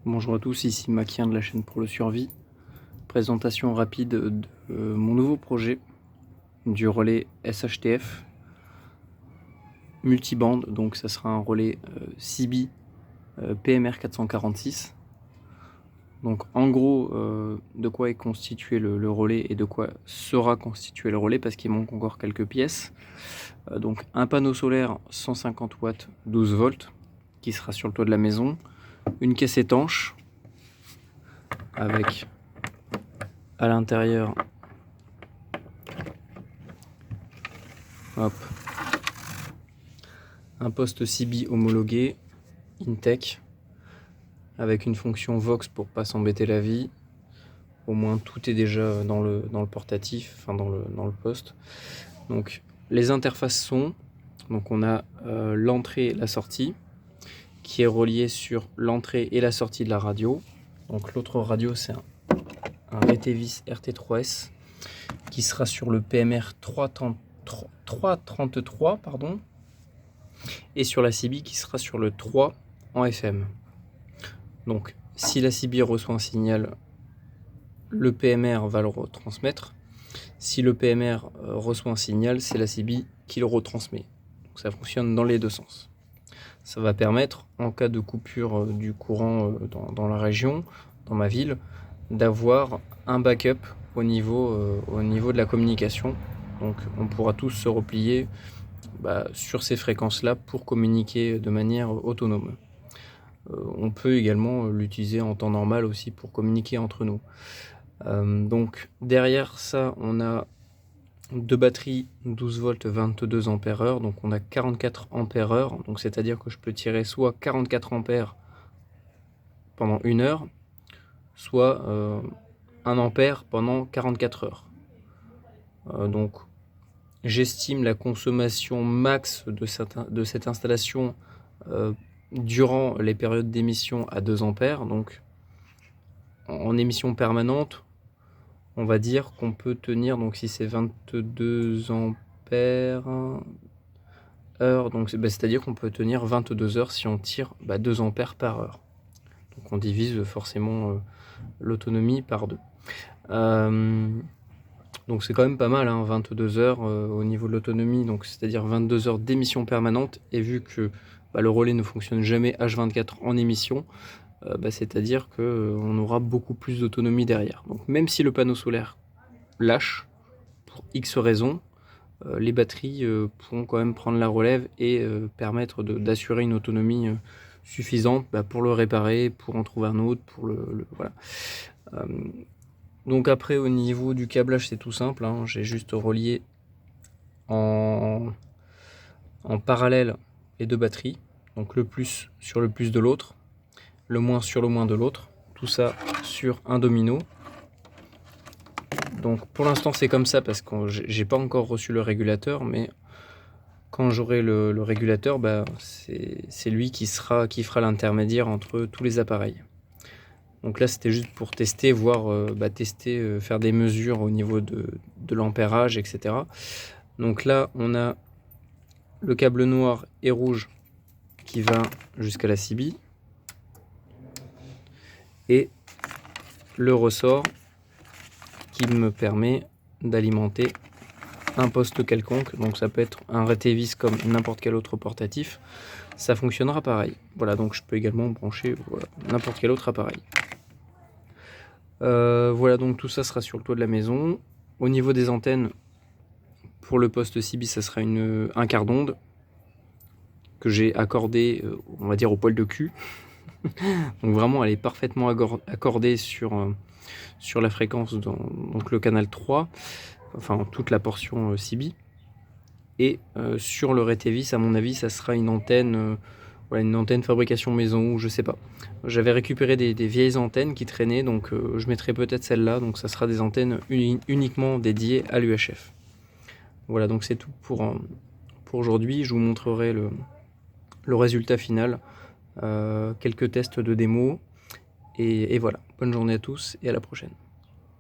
Bonjour à tous, ici Makien de la chaîne Pour le Survie. Présentation rapide de mon nouveau projet du relais SHTF multibande. Donc ça sera un relais CB PMR 446. Donc en gros, de quoi est constitué le relais et de quoi sera constitué le relais, parce qu'il manque encore quelques pièces. Donc un panneau solaire 150 watts 12 volts qui sera sur le toit de la maison, une caisse étanche avec à l'intérieur un poste CB homologué Intech avec une fonction Vox pour pas s'embêter la vie. Au moins tout est déjà dans le portatif, enfin dans le poste. Donc les interfaces sont, donc on a l'entrée et la sortie qui est reliée sur l'entrée et la sortie de la radio. Donc l'autre radio c'est un Retevis RT3S qui sera sur le PMR 333 pardon, et sur la CB qui sera sur le 3 en FM. Donc si la CB reçoit un signal, le PMR va le retransmettre. Si le PMR reçoit un signal, c'est la CB qui le retransmet. Donc ça fonctionne dans les deux sens. Ça va permettre, en cas de coupure du courant dans la région, dans ma ville, d'avoir un backup au niveau de la communication. Donc on pourra tous se replier sur ces fréquences-là pour communiquer de manière autonome. On peut également l'utiliser en temps normal aussi pour communiquer entre nous. Donc derrière ça, on a deux batteries 12 volts 22 ampères-heure, donc on a 44 ampères-heure, donc c'est-à-dire que je peux tirer soit 44 ampères pendant 1 heure, soit 1 ampère pendant 44 heures. Donc j'estime la consommation max de cette installation durant les périodes d'émission à 2 ampères. Donc en émission permanente, on va dire qu'on peut tenir, donc si c'est 22 ampères heure, donc c'est-à-dire qu'on peut tenir 22 heures si on tire 2 ampères par heure. Donc on divise forcément l'autonomie par 2. Donc c'est quand même pas mal, 22 heures au niveau de l'autonomie, donc c'est-à-dire 22 heures d'émission permanente, et vu que le relais ne fonctionne jamais H24 en émission, c'est-à-dire qu'on aura beaucoup plus d'autonomie derrière. Donc même si le panneau solaire lâche, pour X raisons, les batteries pourront quand même prendre la relève et permettre d'assurer une autonomie suffisante pour le réparer, pour en trouver un autre, pour voilà. Donc après au niveau du câblage c'est tout simple, j'ai juste relié en parallèle les deux batteries, donc le plus sur le plus de l'autre, le moins sur le moins de l'autre, tout ça sur un domino. Donc pour l'instant c'est comme ça parce que j'ai pas encore reçu le régulateur, mais quand j'aurai le régulateur, c'est lui qui fera l'intermédiaire entre tous les appareils. Donc là c'était juste pour tester, voir, faire des mesures au niveau de l'ampérage, etc. Donc là on a le câble noir et rouge qui va jusqu'à la CB et le ressort qui me permet d'alimenter un poste quelconque, donc ça peut être un Retevis comme n'importe quel autre portatif, ça fonctionnera pareil. Voilà, donc je peux également brancher n'importe quel autre appareil. Voilà, donc tout ça sera sur le toit de la maison. Au niveau des antennes, pour le poste CB, ça sera un quart d'onde que j'ai accordé, on va dire, au poil de cul. Donc vraiment, elle est parfaitement accordée sur la fréquence, donc le canal 3, enfin toute la portion CB. Et sur le Retevis, à mon avis, ça sera une antenne fabrication maison, ou je sais pas. J'avais récupéré des vieilles antennes qui traînaient, donc je mettrai peut-être celle-là. Donc ça sera des antennes uniquement dédiées à l'UHF. Voilà, donc c'est tout pour aujourd'hui. Je vous montrerai le résultat final, quelques tests de démo, et voilà. Bonne journée à tous et à la prochaine.